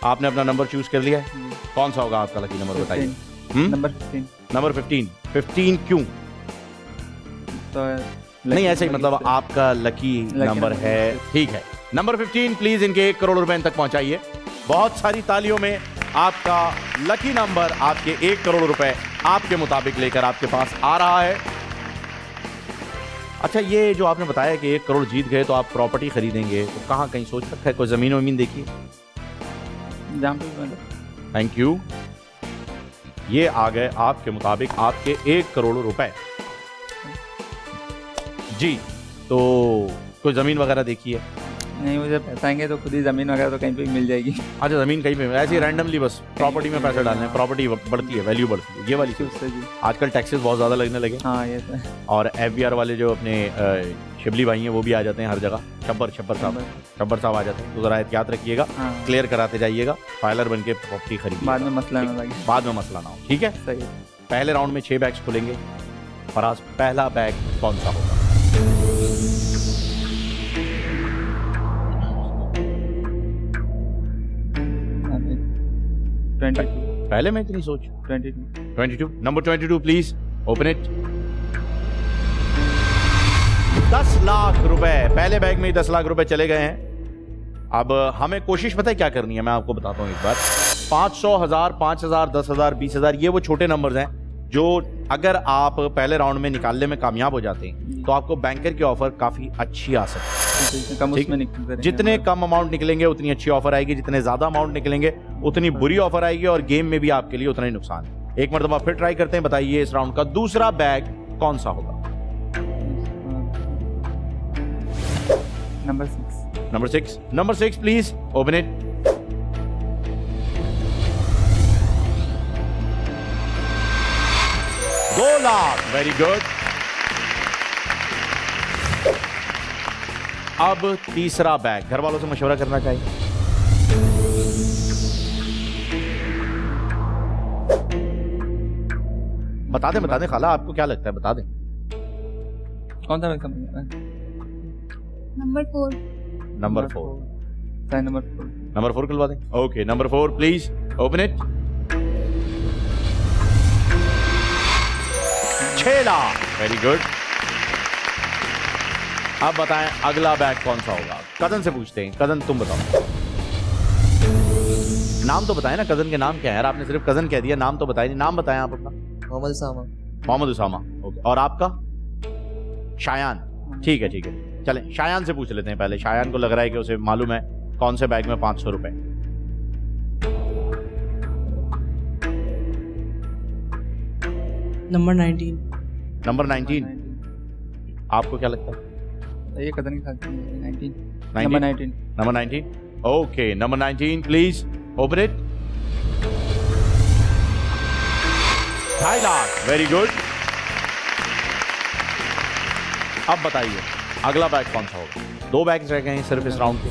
आपने अपना number choose कर लिया है? कौन सा होगा आपका लकी नंबर बताइए? नंबर 15। नंबर 15। 15 क्यों? तो नहीं ऐसे ही मतलब आपका लकी नंबर है। ठीक है, नंबर 15 प्लीज इनके 1 करोड़ रुपए तक पहुंचाइए। बहुत सारी तालियों में आपका लकी नंबर आपके 1 करोड़ रुपए आपके मुताबिक लेकर आपके पास आ रहा है। अच्छा, ये जो आपने बताया कि 1 करोड़ जीत गए तो आप प्रॉपर्टी खरीदेंगे, तो कहाँ कहीं सोच रखा है? कोई जमीन वमीन देखिए? Thank you. ये आ गए आपके मुताबिक आपके 1 करोड़ रुपए जी। तो कोई जमीन वगैरह देखी है? नहीं, मुझे पैसा आएंगे तो खुद ही जमीन वगैरह तो कहीं पे मिल जाएगी। अच्छा, जमीन कहीं पे ऐसे ही रैंडमली बस प्रॉपर्टी में पैसे डालने हैं, प्रॉपर्टी बढ़ती है, वैल्यू बढ़ती है, ये वाली चीज। आजकल टैक्सेस बहुत ज्यादा लगने लगे। हाँ, ये तो है। और FBR वाले जो अपने शिबली भाई हैं वो भी आ जाते हैं हर जगह। शब्बर साहब आ जाते हैं, तो जरा एहतियात रखिएगा। क्लियर कराते जाइएगा, फाइलर बन के प्रॉपर्टी खरीदिए, बाद में मसला ना लगे। बाद में मसला ना हो। ठीक है, सही। पहले राउंड में 6 बैग्स खुलेंगे। फराज, पहला बैग कौन सा होगा? पहले में इतनी सोच? 22। Number 22 please open it. 10 lakh रुपए पहले बैग में ही 10 लाख रुपए चले गए हैं। अब हमें कोशिश पता है क्या करनी है, मैं आपको बताता हूं एक बार। 500, 1000, 5000, 10,000, 20,000 ये वो छोटे नंबर्स हैं जो अगर आप पहले राउंड में निकालने में कामयाब हो जाते हैं तो आपको बैंकर की ऑफर काफी अच्छी आ सकती है। जितने कम अमाउंट निकलेंगे उतनी अच्छी ऑफर आएगी, जितने ज्यादा अमाउंट निकलेंगे उतनी बुरी ऑफर आएगी, और गेम में भी आपके लिए उतना ही नुकसान है। एक मरतबा फिर ट्राई करते हैं, बताइए इस राउंड का दूसरा बैग कौन सा होगा? Number 6 please open it. $2 lakh, very good. अब तीसरा बैग, घर वालों से मशवरा करना चाहिए। बता दें खाला, आपको क्या लगता है? बता दें कौन सा बैग? नंबर 4 खुलवा दें। Okay, number 4 please open it. 6 lakh, very good. अब बताएं अगला बैग कौन सा होगा? कजन से पूछते हैं। कजन तुम बताओ, नाम तो बताएं ना, कजन के नाम क्या है यार? आपने सिर्फ कजन कह दिया, नाम तो बताएं नहीं। नाम बताएं आप अपना। मोहम्मद उसामा। ओके, और आपका? शायान। ठीक है, चलें शायान से पूछ लेते हैं पहले। शायान को लग रहा है कि उसे मालूम है कौन से बैग में 500 रुपए। नंबर 19। नंबर 19, आपको क्या लगता है? ये कदम के साथ 19। Number 19। Okay, number 19 please open it. 2.5 lakh, very good. अब बताइए अगला बैग कौन सा होगा? 2 बैग्स रह गए हैं सिर्फ इस राउंड के।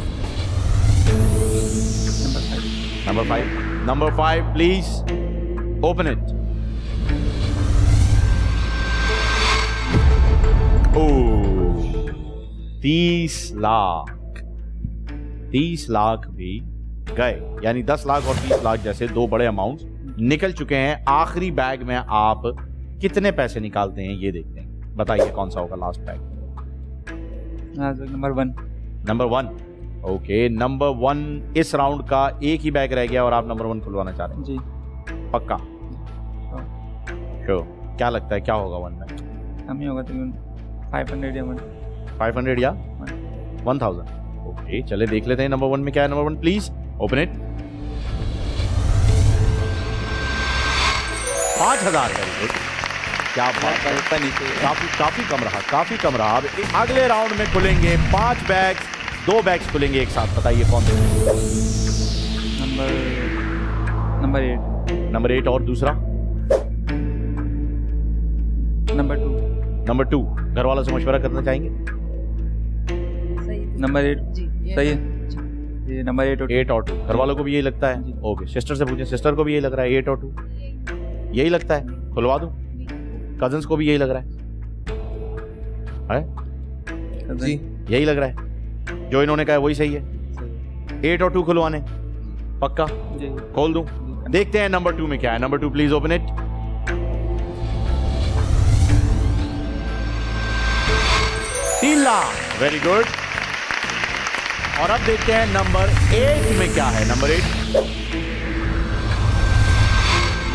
Number 5 please open it. 30 lakh भी गए, यानी 10 लाख और 30 लाख जैसे 2 बड़े अमाउंट निकल चुके हैं। आखिरी बैग में आप कितने पैसे निकालते हैं ये देखते हैं। बताइए कौन सा होगा last bag? Number 1। Okay, number 1 इस राउंड का एक ही बैग रह गया और आप नंबर 1 खुलवाना चाह रहे हैं? जी। पक्का? श्योर? क्या लगता है क्या होगा 1 में? कम ही होगा, 500 या 1000? ओके, चले देख लेते हैं नंबर 1 में क्या है। Number 1 please open it. 5000, very good. क्या बात है, काफी कम रहा। अब अगले राउंड में खुलेंगे 5 बैग्स, 2 बैग्स खुलेंगे एक साथ। बताइए कौन सा? नंबर 8 और दूसरा? नंबर 2। घर वालों से मशवरा करना चाहेंगे? नंबर 8 सही है। ये नंबर 8 और 2 घर वालों को भी यही लगता है? ओके, सिस्टर से पूछें, सिस्टर को भी यही लग रहा है? 8 और 2 यही लगता है? खुलवा दूं? कजन्स को भी यही लग रहा है? जी, यही लग रहा है जो इन्होंने कहा वही सही है। 8 और 2 खुलवाने? पक्का? जी खोल दूं? देखते हैं नंबर 2 में क्या है। Number 2 please open it. $3,00,000, very good. और अब देखते हैं नंबर 8 में क्या है। नंबर 8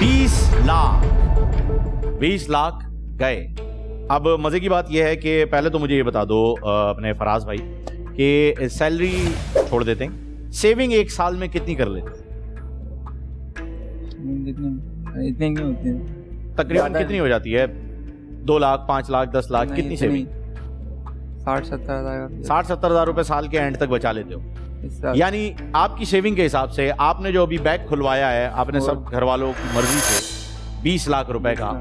$20,00,000, 20,00,000 गए। अब मजे की बात यह है कि पहले तो मुझे ये बता दो अपने फराज भाई कि सैलरी छोड़ देते हैं, सेविंग एक साल में कितनी कर लेते हैं? इतनी नहीं होती है। तकरीबन कितनी हो जाती है? 2 लाख, 5 लाख, 10 लाख, कितनी सेविंग? 60-70 हज़ार। 60-70 हज़ार रुपए साल के एंड तक बचा लेते हो। यानी आपकी सेविंग के हिसाब से आपने जो अभी बैंक खुलवाया है, आपने सब घर वालों की मर्जी से 20 लाख रुपए का,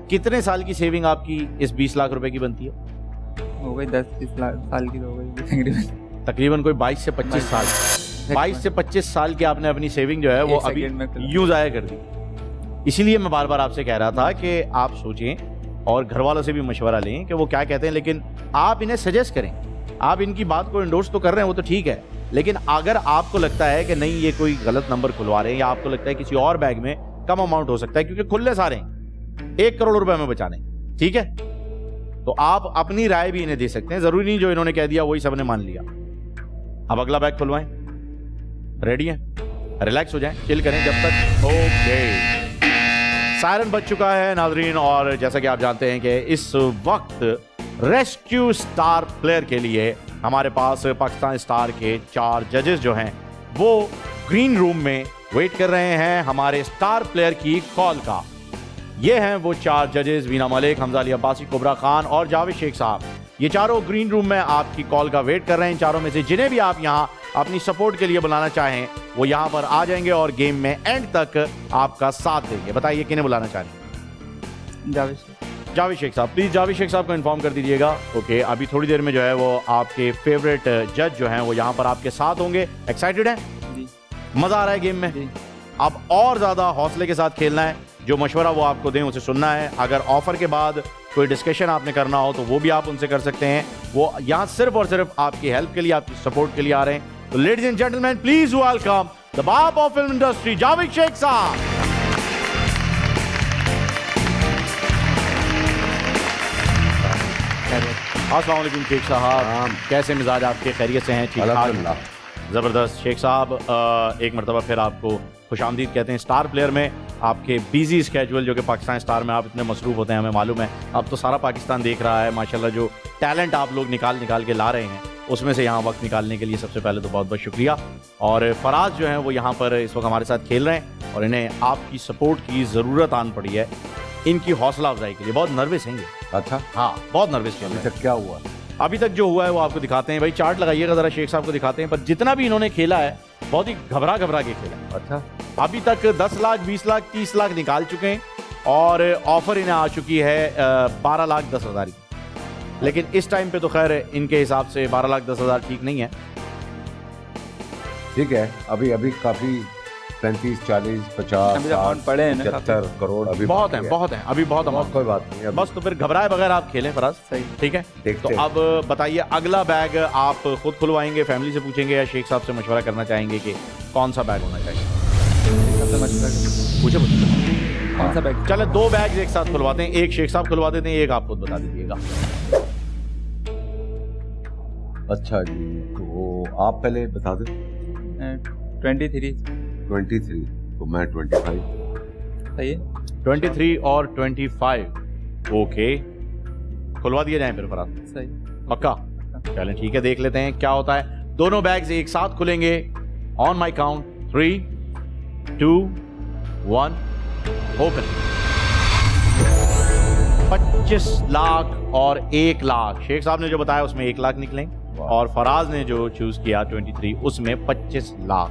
कितने साल की सेविंग आपकी इस 20 लाख रुपए की बनती है? हो गई 10-20 लाख साल की, तो हो गई तकरीबन कोई 22 से 25 साल। 22 से 25 साल की आपने अपनी सेविंग जो है वो अभी यूं जाया कर दी। इसीलिए मैं बार बार आपसे कह रहा था कि आप सोचें और घर वालों से भी मशवरा लें कि वो क्या कहते हैं, लेकिन आप इन्हें सजेस्ट करें। आप इनकी बात को इंडोर्स तो कर रहे हैं, वो तो ठीक है, लेकिन अगर आपको लगता है कि नहीं ये कोई गलत नंबर खुलवा रहे हैं या आपको लगता है किसी और बैग में कम अमाउंट हो सकता है, क्योंकि खुले सारे हैं 1 करोड़ रुपए में बचाने, ठीक है, तो आप अपनी राय भी इन्हें दे सकते हैं। जरूरी नहीं जो इन्होंने कह दिया वही सबने मान लिया। अब अगला बैग खुलवाएं। रेडी है? रिलैक्स हो जाएं, चिल करें जब तक। ओके, सायरन बज चुका है नाजरीन, और जैसा कि आप जानते हैं कि इस वक्त रेस्क्यू स्टार प्लेयर के लिए हमारे पास पाकिस्तान स्टार के 4 जजेस जो हैं वो ग्रीन रूम में वेट कर रहे हैं हमारे स्टार प्लेयर की कॉल का। ये हैं वो 4 जजेस, वीना मलिक, हमजा अली अब्बासी, कुबरा खान और जावेद शेख साहब। ये चारों ग्रीन रूम में आपकी कॉल का वेट कर रहे हैं। इन चारों में से जिन्हें भी आप यहाँ अपनी सपोर्ट के लिए बुलाना चाहें वो यहाँ पर आ जाएंगे और गेम में एंड तक आपका साथ देंगे। बताइए किन्हें बुलाना चाह रहे हैं? जावेद शेख साहब, प्लीज जावेद शेख साहब को इन्फॉर्म कर दीजिएगा। ओके, अभी थोड़ी देर में जो है वो आपके फेवरेट जज जो हैं वो यहाँ पर आपके साथ होंगे। एक्साइटेड हैं? मजा आ रहा है गेम में? अब और ज्यादा हौसले के साथ खेलना है। जो मशवरा वो आपको दें उसे सुनना है। अगर ऑफर के बाद कोई डिस्कशन आपने करना हो तो वो भी आप उनसे कर सकते हैं। वो यहाँ सिर्फ और सिर्फ आपकी हेल्प के लिए, आपकी सपोर्ट के लिए आ रहे हैं। तो ladies and gentleman, please welcome the बाप of film industry, Javed Shaikh साहब। अस्सलाम वालेकुम शेख साहब, कैसे मिजाज आपके? खैरियत से हैं? ठीक ठाक, ज़बरदस्त। शेख साहब, एक मरतबा फिर आपको खुशामदीद कहते हैं स्टार प्लेयर में। आपके बिजी स्केजुअल जो कि पाकिस्तान स्टार में आप इतने मसरूफ़ होते हैं, हमें मालूम है। अब तो सारा पाकिस्तान देख रहा है माशाल्लाह, जो टैलेंट आप लोग निकाल के ला रहे हैं, उसमें से यहाँ वक्त निकालने के लिए सबसे पहले तो बहुत बहुत शुक्रिया। और फराज जो हैं वो यहाँ पर इस वक्त हमारे साथ खेल रहे हैं और इन्हें आपकी सपोर्ट की ज़रूरत आन पड़ी है इनकी हौसला अफजाई के लिए। बहुत नर्वस हैं ये। अच्छा, हाँ, बहुत नर्वस खेल रहे हैं। क्या हुआ अभी तक? जो हुआ है वो आपको दिखाते हैं। भाई चार्ट लगाइएगा ज़रा, शेख साहब को दिखाते हैं। पर जितना भी इन्होंने खेला है बहुत ही घबरा के खेला है। अच्छा, अभी तक 10 लाख, 20 लाख, 30 लाख निकाल चुके हैं और ऑफर इन्हें आ चुकी है 12,10,000 की। लेकिन इस टाइम पे तो खैर इनके हिसाब से 12,10,000 ठीक नहीं है। ठीक है, अभी काफी 35, 40, 50 पड़े हैं ना, 75 करोड़ अभी बहुत हैं अभी बहुत अमाउंट। कोई बात नहीं, बस तो फिर घबराए बगैर आप खेलें फराज। सही, ठीक है। देखते तो अब बताइए, अगला बैग आप खुद खुलवाएंगे, फैमिली से पूछेंगे या शेख साहब से मशवरा करना चाहेंगे कि कौन सा बैग होना चाहिए? पूछे कौन सा बैग? चले 2 बैग एक साथ खुलवाते हैं। एक शेख साहब खुलवा देते हैं, एक आप खुद बता दीजिएगा। अच्छा जी, तो आप पहले बता दें। 23। तो मैं 25। सही है। 23 और 25। ओके, खुलवा दिए जाएं फिर फराज। सही, पक्का? चलें ठीक है, देख लेते हैं क्या होता है। दोनों बैग्स एक साथ खुलेंगे। On my count 3, 2, 1, open. 25 lakh और 1 लाख। शेख साहब ने जो बताया उसमें 1 लाख निकलें और फराज ने जो चूज किया 23 उसमें 25 लाख।